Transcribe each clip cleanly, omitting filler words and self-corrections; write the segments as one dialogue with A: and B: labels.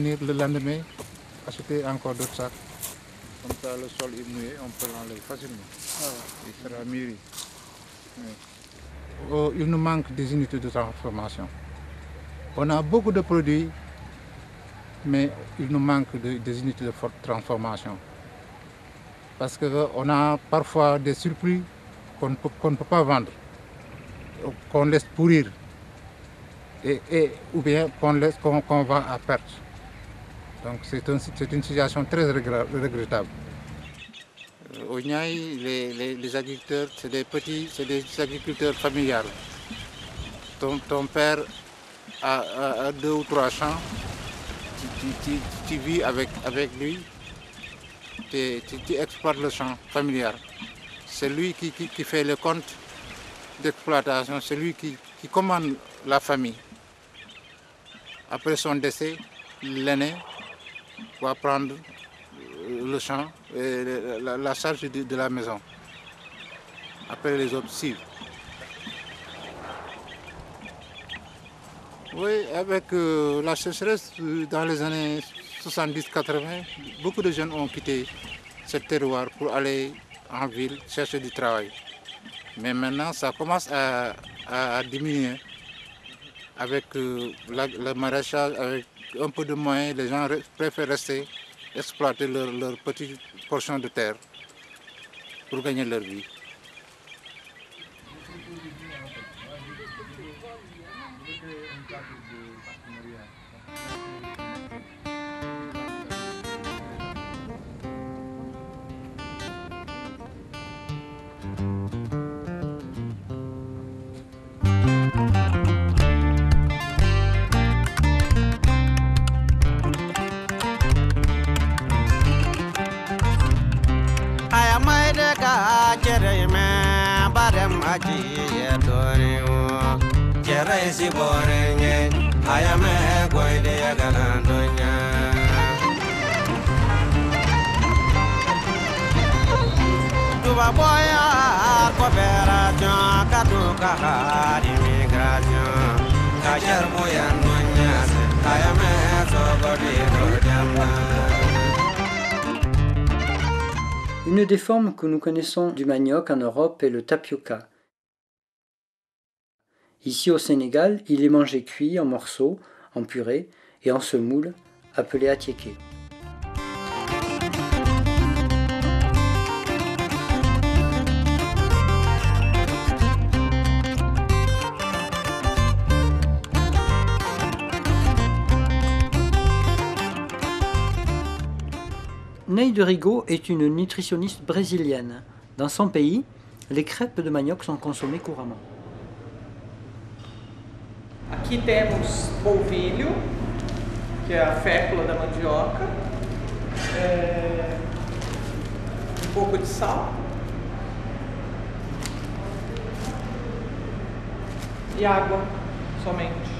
A: Le lendemain, acheter encore d'autres sacs. Comme ça, le sol est mouillé, on peut l'enlever facilement. Il sera mûri. Oui. Oh, il nous manque des unités de transformation. On a beaucoup de produits, mais il nous manque des unités de forte transformation. Parce qu'on a parfois des surplus qu'on ne peut pas vendre, qu'on laisse pourrir, ou bien qu'on vend à perte. Donc c'est une situation très regrettable. Au Niayes, les agriculteurs, c'est des agriculteurs familiales. Ton père a 2 ou 3 champs, tu vis avec lui, tu exploites le champ familial. C'est lui qui fait le compte d'exploitation, c'est lui qui commande la famille. Après son décès, l'aîné va prendre le champ, et la charge de la maison. Après les autres suivent. Oui, avec la sécheresse dans les années 70-80, beaucoup de jeunes ont quitté ce terroir pour aller en ville chercher du travail. Mais maintenant, ça commence à diminuer. Avec le maraîchage, avec un peu de moyens, les gens préfèrent rester exploiter leur petite portion de terre pour gagner leur vie.
B: Une des formes que nous connaissons du manioc en Europe est le tapioca. Ici au Sénégal, il est mangé cuit en morceaux, en purée et en semoule, appelé atiéké. Neide Rigaud est une nutritionniste brésilienne. Dans son pays, les crêpes de manioc sont consommées couramment.
C: Aqui temos polvilho, que é a fécula da mandioca, pouco de sal e água somente.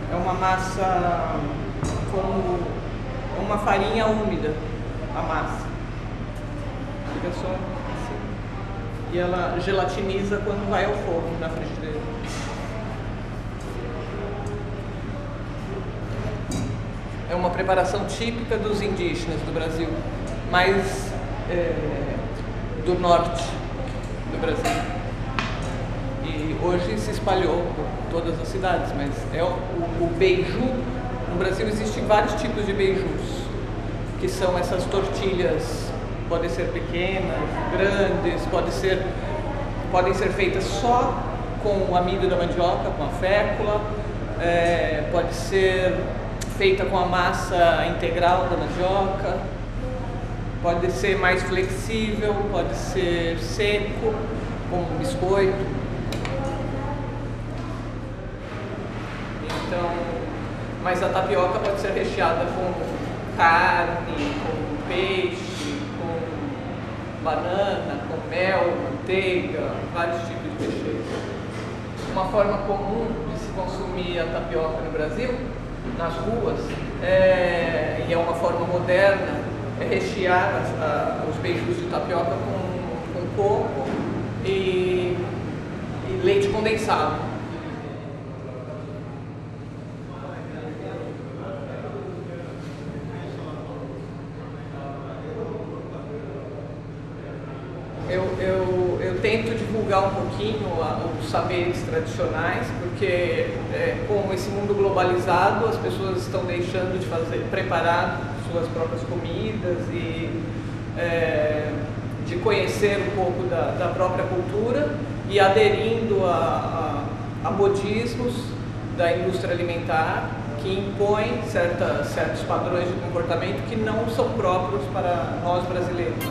C: É uma massa com uma farinha úmida, a massa. Fica só assim. E ela gelatiniza quando vai ao forno na frigideira. É uma preparação típica dos indígenas do Brasil, mais do norte do Brasil. E hoje se espalhou por todas as cidades, mas é o beiju. No Brasil existem vários tipos de beijus, que são essas tortilhas, podem ser pequenas, grandes, podem ser feitas só com o amido da mandioca, com a fécula, pode ser feita com a massa integral da mandioca, pode ser mais flexível, pode ser seco, como biscoito. Então, mas a tapioca pode ser recheada com carne, com peixe, com banana, com mel, manteiga, vários tipos de recheio. Uma forma comum de se consumir a tapioca no Brasil, nas ruas, e é uma forma moderna, é rechear os beijos de tapioca com coco e leite condensado. Eu tento divulgar um pouquinho os saberes tradicionais, porque com esse mundo globalizado as pessoas estão deixando de preparar suas próprias comidas e de conhecer um pouco da própria cultura e aderindo a modismos da indústria alimentar que impõem certos padrões de comportamento que não são próprios para nós brasileiros.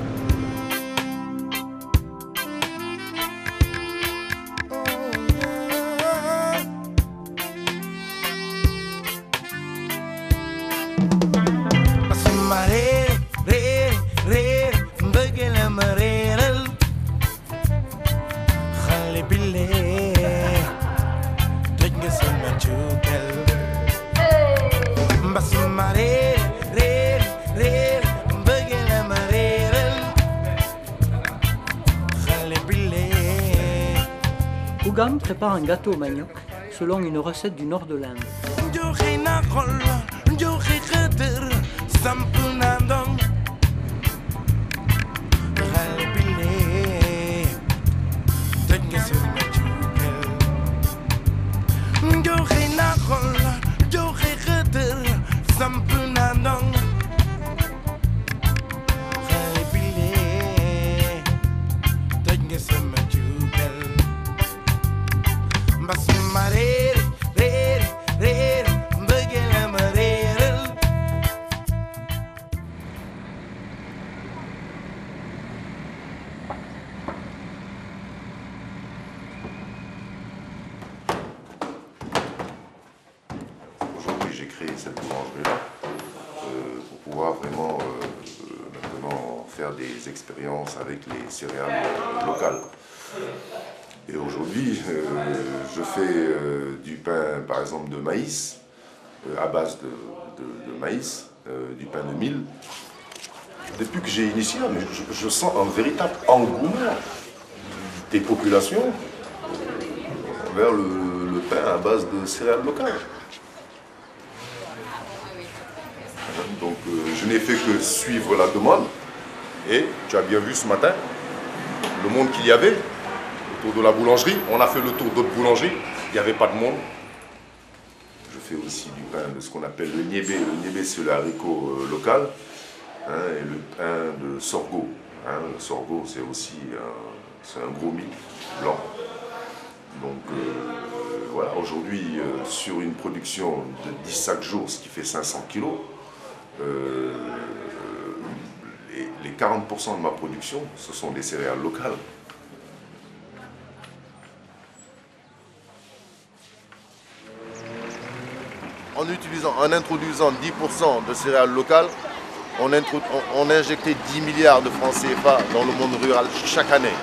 B: Ougam prépare un gâteau au manioc selon une recette du nord de l'Inde.
D: J'ai créé cette boulangerie-là pour pouvoir vraiment maintenant faire des expériences avec les céréales locales. Et aujourd'hui, je fais du pain, par exemple, de maïs, à base de maïs, du pain de mil. Depuis que j'ai initié, je sens un véritable engouement des populations vers le pain à base de céréales locales. Donc je n'ai fait que suivre la demande et tu as bien vu ce matin le monde qu'il y avait autour de la boulangerie. On a fait le tour d'autres boulangeries, il n'y avait pas de monde. Je fais aussi du pain de ce qu'on appelle le niébé. Le niébé c'est le haricot local et le pain de sorgho. Le sorgho c'est aussi un gros mil blanc. Donc voilà, aujourd'hui sur une production de 10 sacs jours, ce qui fait 500 kilos, les 40% de ma production, ce sont des céréales locales. En introduisant 10% de céréales locales, on injectait 10 milliards de francs CFA dans le monde rural chaque année.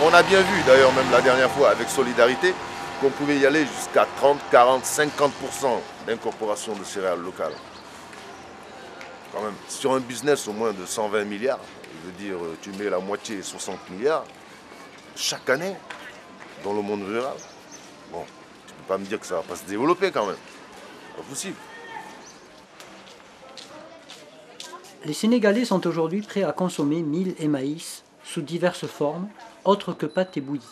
D: On a bien vu d'ailleurs même la dernière fois avec Solidarité qu'on pouvait y aller jusqu'à 30, 40, 50% d'incorporation de céréales locales. Quand même, sur un business au moins de 120 milliards, je veux dire, tu mets la moitié, 60 milliards, chaque année, dans le monde rural. Bon, tu ne peux pas me dire que ça ne va pas se développer quand même. Pas possible.
B: Les Sénégalais sont aujourd'hui prêts à consommer mil et maïs sous diverses formes, autres que pâtes et bouillies.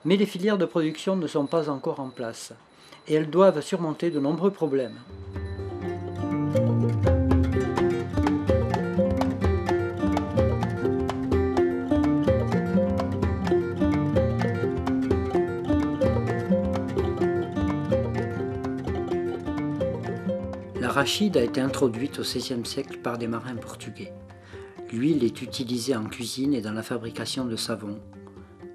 B: Mais les filières de production ne sont pas encore en place et elles doivent surmonter de nombreux problèmes. L'arachide a été introduite au XVIe siècle par des marins portugais. L'huile est utilisée en cuisine et dans la fabrication de savon.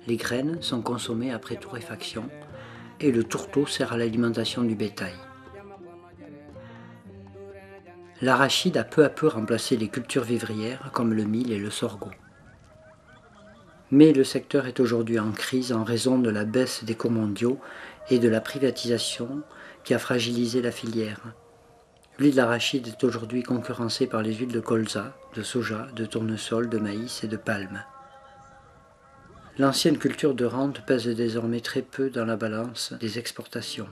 B: Les graines sont consommées après torréfaction et le tourteau sert à l'alimentation du bétail. L'arachide a peu à peu remplacé les cultures vivrières comme le mil et le sorgho. Mais le secteur est aujourd'hui en crise en raison de la baisse des cours mondiaux et de la privatisation qui a fragilisé la filière. L'huile d'arachide est aujourd'hui concurrencée par les huiles de colza, de soja, de tournesol, de maïs et de palme. L'ancienne culture de rente pèse désormais très peu dans la balance des exportations.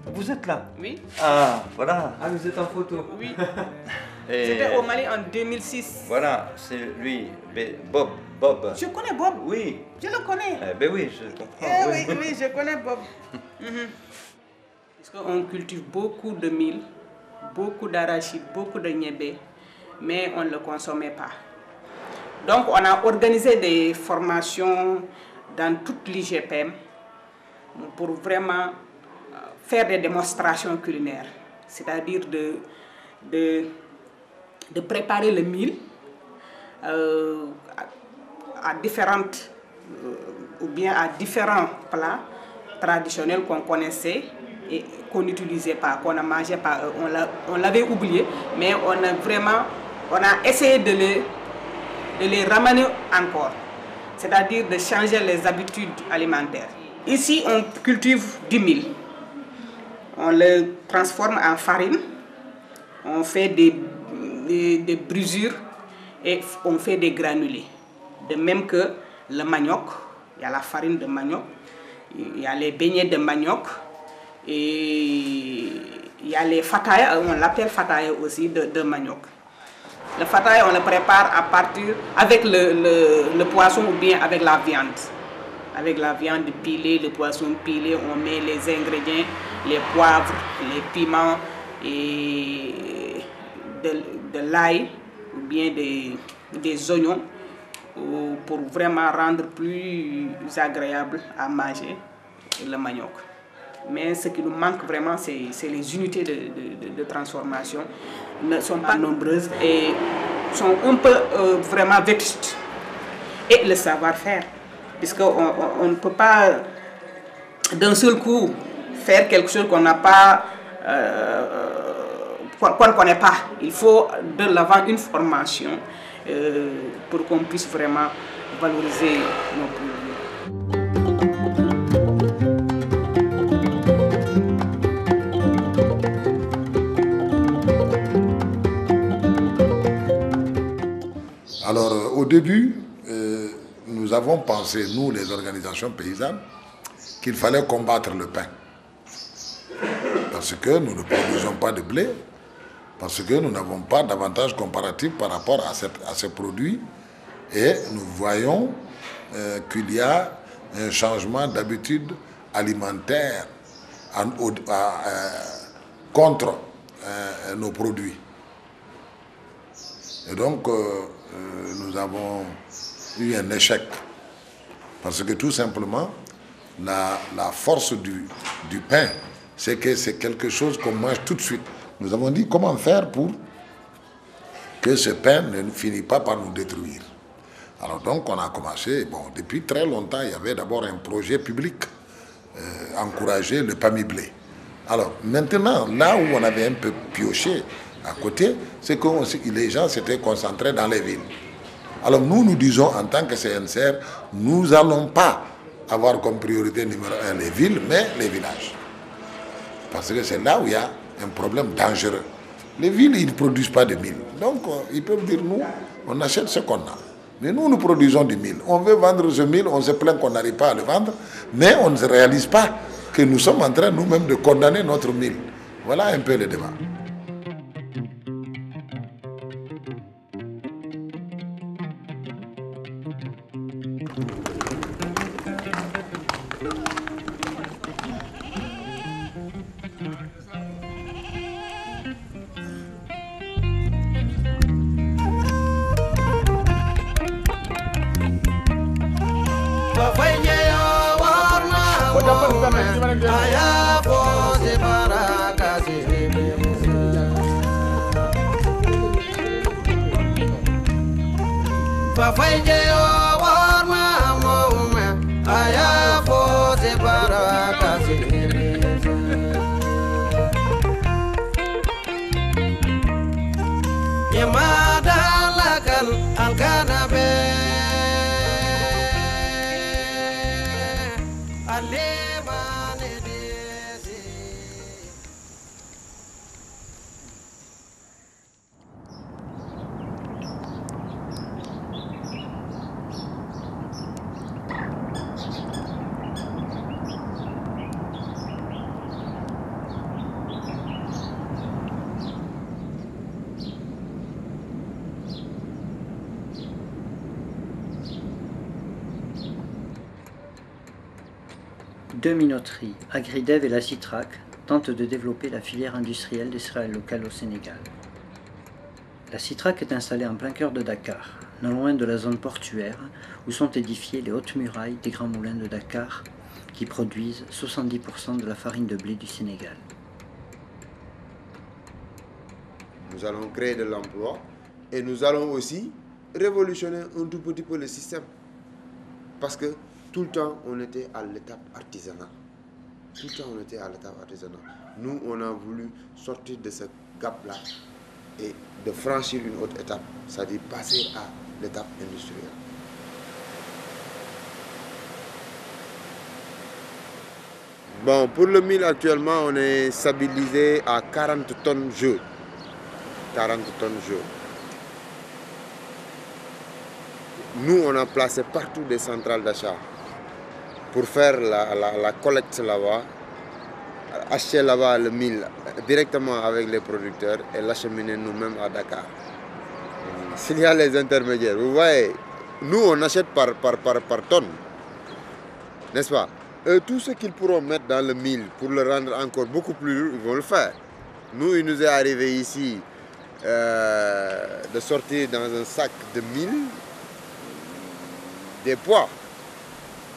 E: Vous êtes là?
C: Oui.
E: Ah, voilà. Ah, vous êtes en photo?
C: Oui. C'était au Mali en 2006.
E: Voilà, c'est lui, Bob. Bob.
C: Je connais Bob.
E: Oui.
C: Je le connais.
E: Ben oui, je comprends.
C: Oui, je connais Bob. Parce qu'on cultive beaucoup de mil, beaucoup d'arachide, beaucoup de niébé, mais on ne le consommait pas. Donc on a organisé des formations dans toute l'IGPM pour vraiment faire des démonstrations culinaires, c'est-à-dire de préparer le mil à différentes ou bien à différents plats traditionnels qu'on connaissait et qu'on n'utilisait pas, qu'on ne mangeait pas. On l'avait oublié, mais on a essayé de les ramener encore, c'est-à-dire de changer les habitudes alimentaires. Ici, on cultive du mil. On le transforme en farine, on fait des brisures et on fait des granulés. De même que le manioc, il y a la farine de manioc, il y a les beignets de manioc et il y a les fataya, on l'appelle fataya aussi de manioc. Le fataya, on le prépare avec le poisson ou bien avec la viande. Avec la viande pilée, le poisson pilé, on met les ingrédients, les poivres, les piments et de l'ail ou bien des oignons pour vraiment rendre plus agréable à manger le manioc. Mais ce qui nous manque vraiment, c'est les unités de transformation. Ne sont pas nombreuses et sont un peu vraiment vétustes. Et le savoir-faire. Puisqu'on ne peut pas d'un seul coup faire quelque chose qu'on n'a pas, qu'on ne connaît pas. Il faut de l'avant une formation pour qu'on puisse vraiment valoriser nos produits.
F: Alors, au début, nous avons pensé, nous, les organisations paysannes, qu'il fallait combattre le pain. Parce que nous ne produisons pas de blé, parce que nous n'avons pas d'avantage comparatif par rapport à ces produits. Et nous voyons qu'il y a un changement d'habitude alimentaire contre nos produits. Et donc, nous avons eu un échec. Parce que tout simplement, la force du pain, c'est que c'est quelque chose qu'on mange tout de suite. Nous avons dit comment faire pour que ce pain ne finisse pas par nous détruire. Alors donc on a commencé, depuis très longtemps, il y avait d'abord un projet public, encourager le PAMI-blé. Alors maintenant, là où on avait un peu pioché à côté, c'est que les gens s'étaient concentrés dans les villes. Alors nous disons en tant que CNCR, nous n'allons pas avoir comme priorité numéro 1 les villes, mais les villages. Parce que c'est là où il y a un problème dangereux. Les villes, ils ne produisent pas de mil. Donc ils peuvent dire, nous, on achète ce qu'on a. Mais nous produisons du mil. On veut vendre ce mil, on se plaint qu'on n'arrive pas à le vendre, mais on ne se réalise pas que nous sommes en train nous-mêmes de condamner notre mil. Voilà un peu le débat.
G: Aya for the baraka.
B: Deux minoteries, Agridev et la Citrac, tentent de développer la filière industrielle des céréales locales au Sénégal. La Citrac est installée en plein cœur de Dakar, non loin de la zone portuaire où sont édifiées les hautes murailles des grands moulins de Dakar qui produisent 70% de la farine de blé du Sénégal.
G: Nous allons créer de l'emploi et nous allons aussi révolutionner un tout petit peu le système. Parce que tout le temps, on était à l'étape artisanale. Tout le temps, on était à l'étape artisanale. Nous, on a voulu sortir de ce gap-là et de franchir une autre étape, c'est-à-dire passer à l'étape industrielle. Bon, pour le mil actuellement, on est stabilisé à 40 tonnes jour. 40 tonnes jour. Nous, on a placé partout des centrales d'achat pour faire la collecte là-bas, acheter là-bas le mil directement avec les producteurs et l'acheminer nous-mêmes à Dakar. S'il y a les intermédiaires, vous voyez, nous, on achète par tonne, n'est-ce pas? Tout ce qu'ils pourront mettre dans le mil pour le rendre encore beaucoup plus lourd, ils vont le faire. Nous, il nous est arrivé ici de sortir dans un sac de mil des poids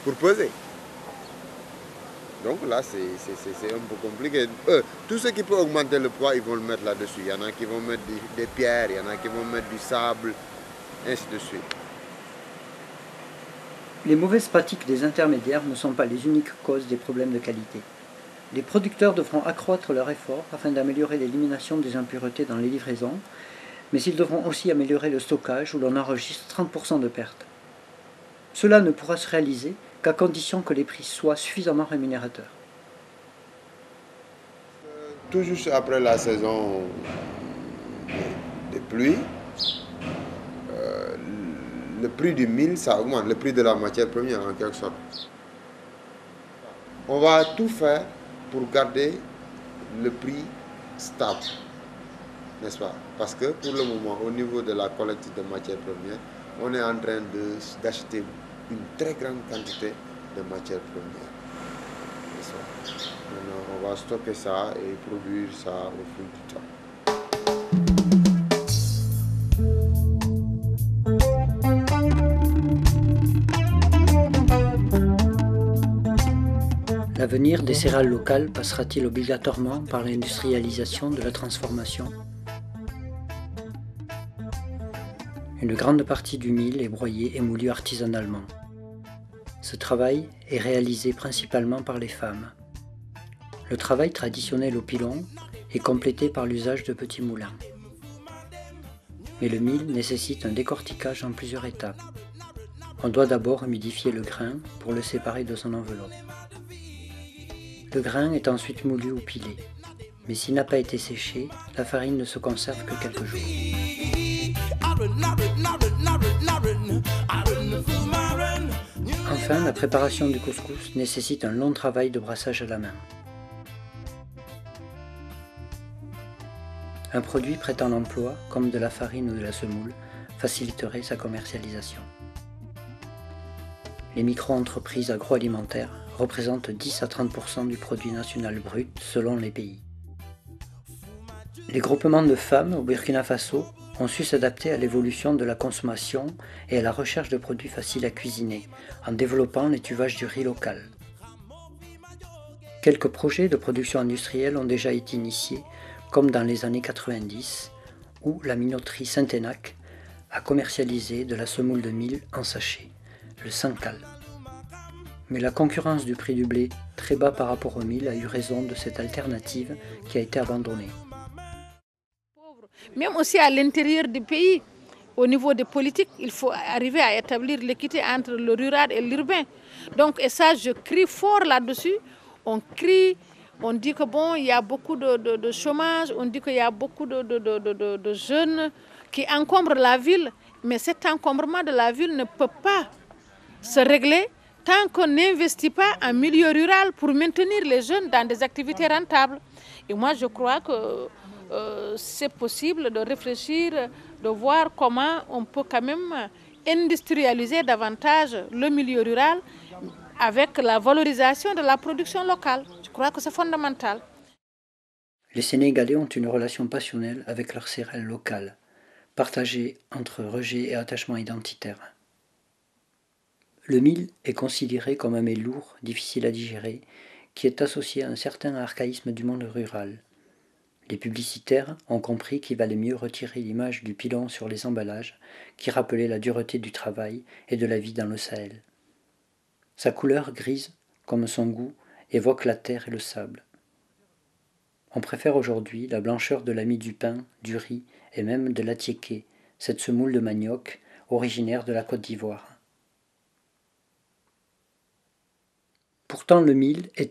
G: pour peser. Donc là, c'est un peu compliqué. Tout ce qui peut augmenter le poids, ils vont le mettre là-dessus. Il y en a qui vont mettre des pierres, il y en a qui vont mettre du sable, ainsi de suite.
B: Les mauvaises pratiques des intermédiaires ne sont pas les uniques causes des problèmes de qualité. Les producteurs devront accroître leurs efforts afin d'améliorer l'élimination des impuretés dans les livraisons, mais ils devront aussi améliorer le stockage où l'on enregistre 30% de pertes. Cela ne pourra se réaliser qu'à condition que les prix soient suffisamment rémunérateurs.
G: Tout juste après la saison des pluies, le prix du mil, ça augmente, le prix de la matière première en quelque sorte. On va tout faire pour garder le prix stable, n'est-ce pas? Parce que pour le moment, au niveau de la collecte de matières premières, on est en train d'acheter une très grande quantité de matières premières. N'est-ce pas? Maintenant, on va stocker ça et produire ça au fil du temps.
B: L'avenir des céréales locales passera-t-il obligatoirement par l'industrialisation de la transformation? Une grande partie du mil est broyé et moulu artisanalement. Ce travail est réalisé principalement par les femmes. Le travail traditionnel au pilon est complété par l'usage de petits moulins. Mais le mil nécessite un décortiquage en plusieurs étapes. On doit d'abord humidifier le grain pour le séparer de son enveloppe. Le grain est ensuite moulu ou pilé, mais s'il n'a pas été séché, la farine ne se conserve que quelques jours. Enfin, la préparation du couscous nécessite un long travail de brassage à la main. Un produit prêt à l'emploi, comme de la farine ou de la semoule, faciliterait sa commercialisation. Les micro-entreprises agroalimentaires représentent 10 à 30% du produit national brut selon les pays. Les groupements de femmes au Burkina Faso ont su s'adapter à l'évolution de la consommation et à la recherche de produits faciles à cuisiner en développant l'étuvage du riz local. Quelques projets de production industrielle ont déjà été initiés, comme dans les années 90, où la minoterie Saint-Enac a commercialisé de la semoule de mil en sachet, le Sancal. Mais la concurrence du prix du blé, très bas par rapport au mil, a eu raison de cette alternative qui a été abandonnée.
H: Même aussi à l'intérieur du pays, au niveau des politiques, il faut arriver à établir l'équité entre le rural et l'urbain. Donc, et ça, je crie fort là-dessus. On crie, on dit que bon, il y a beaucoup de chômage, on dit qu'il y a beaucoup de jeunes qui encombrent la ville. Mais cet encombrement de la ville ne peut pas se régler tant qu'on n'investit pas en milieu rural pour maintenir les jeunes dans des activités rentables. Et moi, je crois que c'est possible de réfléchir, de voir comment on peut quand même industrialiser davantage le milieu rural avec la valorisation de la production locale. Je crois que c'est fondamental.
B: Les Sénégalais ont une relation passionnelle avec leurs céréales locales, partagée entre rejet et attachement identitaire. Le mil est considéré comme un mets lourd, difficile à digérer, qui est associé à un certain archaïsme du monde rural. Les publicitaires ont compris qu'il valait mieux retirer l'image du pilon sur les emballages, qui rappelait la dureté du travail et de la vie dans le Sahel. Sa couleur grise, comme son goût, évoque la terre et le sable. On préfère aujourd'hui la blancheur de la mie du pain, du riz et même de l'atiéké, cette semoule de manioc originaire de la Côte d'Ivoire. Pourtant, le mil est